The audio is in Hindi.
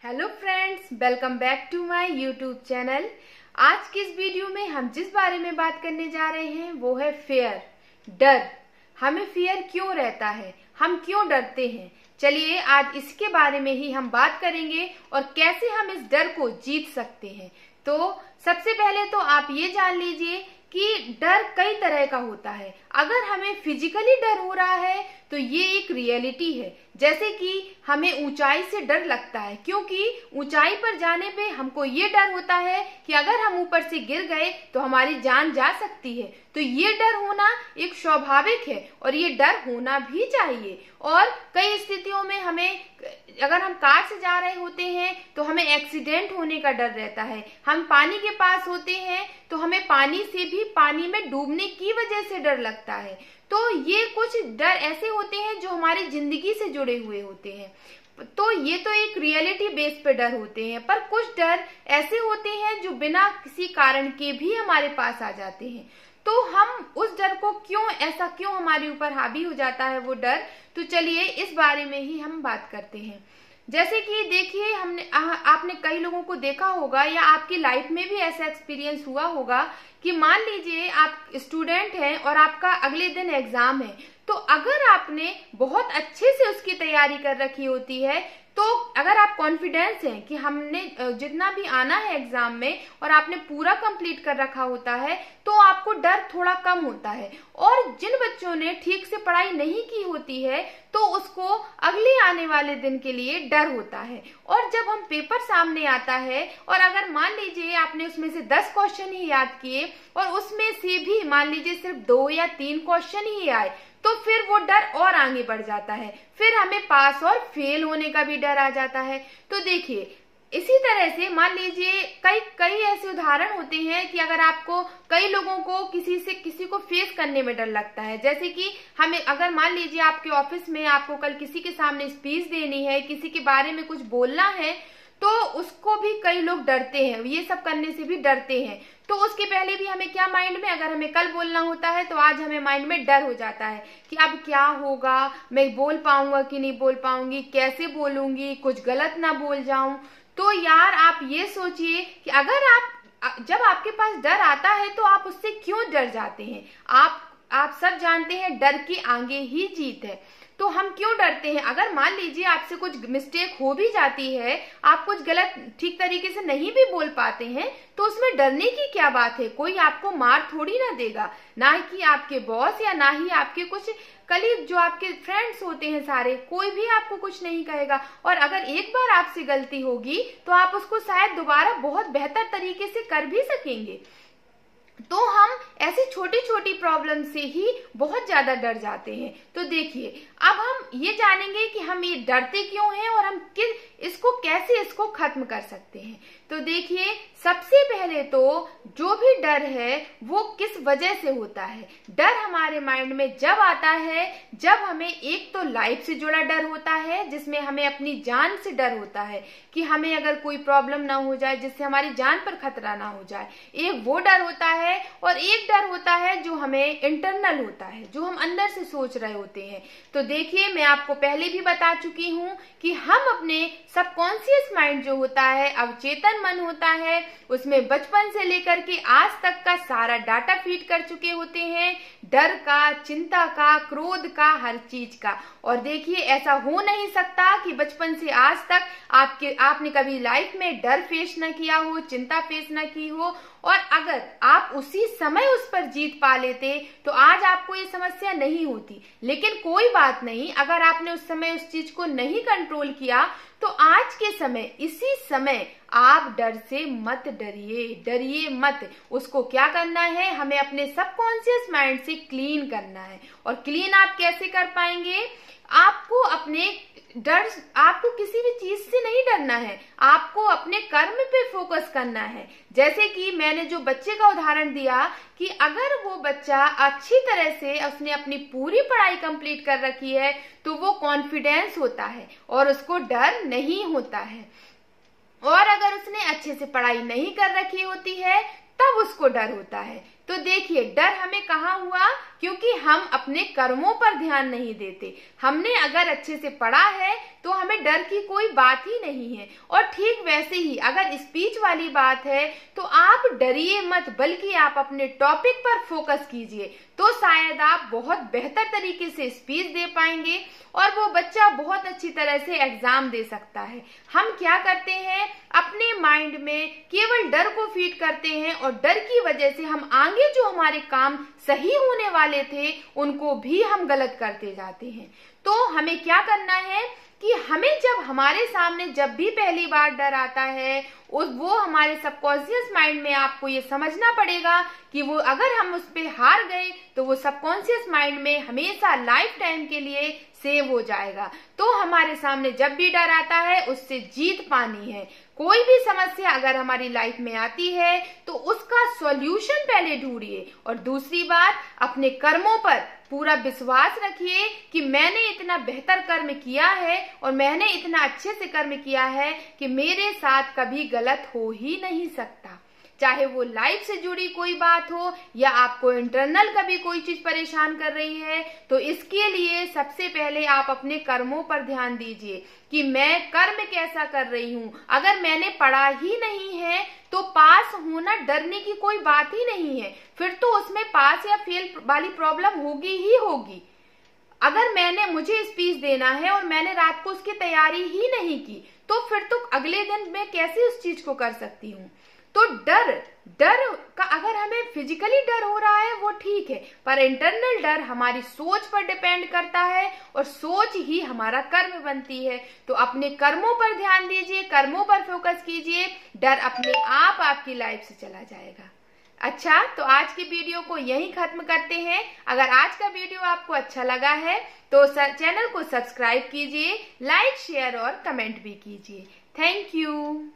Hello friends, welcome back to my YouTube channel. आज की इस वीडियो में हम जिस बारे में बात करने जा रहे हैं वो है फियर, डर। हमें फियर क्यों रहता है, हम क्यों डरते हैं। चलिए आज इसके बारे में ही हम बात करेंगे और कैसे हम इस डर को जीत सकते हैं। तो सबसे पहले तो आप ये जान लीजिए कि डर कई तरह का होता है। अगर हमें फिजिकली डर हो रहा है तो ये एक रियलिटी है। जैसे कि हमें ऊंचाई से डर लगता है, क्योंकि ऊंचाई पर जाने पे हमको ये डर होता है कि अगर हम ऊपर से गिर गए तो हमारी जान जा सकती है। तो ये डर होना एक स्वाभाविक है और ये डर होना भी चाहिए। और कई स्थितियों में हमें, अगर हम कार से जा रहे होते हैं तो हमें एक्सीडेंट होने का डर रहता है। हम पानी के पास होते हैं तो हमें पानी से भी, पानी में डूबने की वजह से डर लगता है। तो ये कुछ डर ऐसे होते हैं जो हमारी जिंदगी से जुड़े हुए होते हैं। तो ये तो एक रियलिटी बेस पे डर होते हैं, पर कुछ डर ऐसे होते हैं जो बिना किसी कारण के भी हमारे पास आ जाते हैं। तो हम उस डर को क्यों हमारे ऊपर हावी हो जाता है वो डर, तो चलिए इस बारे में ही हम बात करते हैं। जैसे कि देखिए, आपने कई लोगों को देखा होगा या आपकी लाइफ में भी ऐसा एक्सपीरियंस हुआ होगा कि मान लीजिए आप स्टूडेंट हैं और आपका अगले दिन एग्जाम है। तो अगर आपने बहुत अच्छे से उसकी तैयारी कर रखी होती है, तो अगर आप कॉन्फिडेंस हैं कि हमने जितना भी आना है एग्जाम में और आपने पूरा कंप्लीट कर रखा होता है, तो आपको डर थोड़ा कम होता है। और जिन बच्चों ने ठीक से पढ़ाई नहीं की होती है तो उसको अगले आने वाले दिन के लिए डर होता है। और जब हम पेपर सामने आता है और अगर मान लीजिए आपने उसमें से 10 क्वेश्चन ही याद किए और उसमें से भी मान लीजिए सिर्फ 2 या 3 क्वेश्चन ही आए, तो फिर वो डर और आगे बढ़ जाता है। फिर हमें पास और फेल होने का भी डर आ जाता है। तो देखिए, इसी तरह से मान लीजिए कई ऐसे उदाहरण होते हैं कि अगर आपको, कई लोगों को किसी को फेस करने में डर लगता है। जैसे कि हमें, अगर मान लीजिए आपके ऑफिस में आपको कल किसी के सामने स्पीच देनी है, किसी के बारे में कुछ बोलना है, तो उसको भी कई लोग डरते हैं, ये सब करने से भी डरते हैं। तो उसके पहले भी हमें क्या माइंड में, अगर हमें कल बोलना होता है तो आज हमें माइंड में डर हो जाता है कि अब क्या होगा, मैं बोल पाऊंगा कि नहीं बोल पाऊंगी, कैसे बोलूंगी, कुछ गलत ना बोल जाऊं। तो यार आप ये सोचिए कि जब आपके पास डर आता है तो आप उससे क्यों डर जाते हैं। आप सब जानते हैं डर के आगे ही जीत है। तो हम क्यों डरते हैं। अगर मान लीजिए आपसे कुछ मिस्टेक हो भी जाती है, आप कुछ गलत ठीक तरीके से नहीं भी बोल पाते हैं, तो उसमें डरने की क्या बात है। कोई आपको मार थोड़ी ना देगा, ना कि आपके बॉस या ना ही आपके कुछ कलीग, जो आपके फ्रेंड्स होते हैं सारे, कोई भी आपको कुछ नहीं कहेगा। और अगर एक बार आपसे गलती होगी तो आप उसको शायद दोबारा बहुत बेहतर तरीके से कर भी सकेंगे। तो हम ऐसी छोटी छोटी प्रॉब्लम से ही बहुत ज्यादा डर जाते हैं। तो देखिए, अब हम ये जानेंगे कि हम ये डरते क्यों हैं और हम कैसे इसको खत्म कर सकते हैं। तो देखिए, सबसे पहले तो जो भी डर है वो किस वजह से होता है। डर हमारे माइंड में जब आता है जब हमें एक तो लाइफ से जुड़ा डर होता है, जिसमें हमें अपनी जान से डर होता है कि हमें अगर कोई प्रॉब्लम ना हो जाए जिससे हमारी जान पर खतरा ना हो जाए, एक वो डर होता है। और एक डर होता है जो हमें इंटरनल होता है, जो हम अंदर से सोच रहे होते हैं। तो देखिए, मैं आपको पहले भी बता चुकी हूँ कि हम अपने सबकॉन्शियस माइंड जो होता है, अवचेतन मन होता है, उसमें बचपन से लेकर के आज तक का सारा डाटा फीड कर चुके होते हैं, डर का, चिंता का, क्रोध का, हर चीज का। और देखिए, ऐसा हो नहीं सकता कि बचपन से आज तक आपने कभी लाइफ में डर फेस न किया हो, चिंता फेस न की हो। और अगर आप उसी समय उस पर जीत पा लेते तो आज आपको ये समस्या नहीं होती। लेकिन कोई बात नहीं, अगर आपने उस समय उस चीज को नहीं कंट्रोल किया तो आज के समय, इसी समय आप डर से मत डरिए मत। उसको क्या करना है, हमें अपने सबकॉन्शियस माइंड से क्लीन करना है। और क्लीन आप कैसे कर पाएंगे। आपको किसी भी चीज से नहीं डरना है, आपको अपने कर्म पे फोकस करना है। जैसे कि मैंने जो बच्चे का उदाहरण दिया कि अगर वो बच्चा अच्छी तरह से, उसने अपनी पूरी पढ़ाई कंप्लीट कर रखी है, तो वो कॉन्फिडेंस होता है और उसको डर नहीं होता है। और अगर उसने अच्छे से पढ़ाई नहीं कर रखी होती है तब उसको डर होता है। तो देखिए डर हमें कहाँ हुआ, क्योंकि हम अपने कर्मों पर ध्यान नहीं देते। हमने अगर अच्छे से पढ़ा है तो हमें डर की कोई बात ही नहीं है। और ठीक वैसे ही अगर स्पीच वाली बात है तो आप डरिए मत, बल्कि आप अपने टॉपिक पर फोकस कीजिए, तो शायद आप बहुत बेहतर तरीके से स्पीच दे पाएंगे और वो बच्चा बहुत अच्छी तरह से एग्जाम दे सकता है। हम क्या करते हैं, अपने माइंड में केवल डर को फीड करते हैं और डर की वजह से हम आगे जो हमारे काम सही होने वाले थे उनको भी हम गलत करते जाते हैं। तो हमें क्या करना है कि हमें जब हमारे सामने जब भी पहली बार डर आता है वो हमारे सबकॉन्शियस माइंड में आपको ये समझना पड़ेगा कि वो अगर हम उस पे हार गए तो वो सबकॉन्शियस माइंड में हमेशा लाइफ टाइम के लिए सेव हो जाएगा। तो हमारे सामने जब भी डर आता है उससे जीत पानी है। कोई भी समस्या अगर हमारी लाइफ में आती है तो उसका सॉल्यूशन पहले ढूंढिए, और दूसरी बात अपने कर्मों पर पूरा विश्वास रखिए कि मैंने इतना बेहतर कर्म किया है और मैंने इतना अच्छे से कर्म किया है कि मेरे साथ कभी गलत हो ही नहीं सकता। चाहे वो लाइफ से जुड़ी कोई बात हो या आपको इंटरनल कभी कोई चीज परेशान कर रही है, तो इसके लिए सबसे पहले आप अपने कर्मों पर ध्यान दीजिए कि मैं कर्म कैसा कर रही हूँ। अगर मैंने पढ़ा ही नहीं है तो पास होना डरने की कोई बात ही नहीं है, फिर तो उसमें पास या फेल वाली प्रॉब्लम होगी ही होगी। अगर मुझे स्पीच देना है और मैंने रात को उसकी तैयारी ही नहीं की तो फिर तो अगले दिन मैं कैसे उस चीज को कर सकती हूँ। तो डर का अगर हमें फिजिकली डर हो रहा है वो ठीक है, पर इंटरनल डर हमारी सोच पर डिपेंड करता है और सोच ही हमारा कर्म बनती है। तो अपने कर्मों पर ध्यान दीजिए, कर्मों पर फोकस कीजिए, डर अपने आप आपकी लाइफ से चला जाएगा। अच्छा, तो आज की वीडियो को यहीं खत्म करते हैं। अगर आज का वीडियो आपको अच्छा लगा है तो चैनल को सब्सक्राइब कीजिए, लाइक शेयर और कमेंट भी कीजिए। Thank you.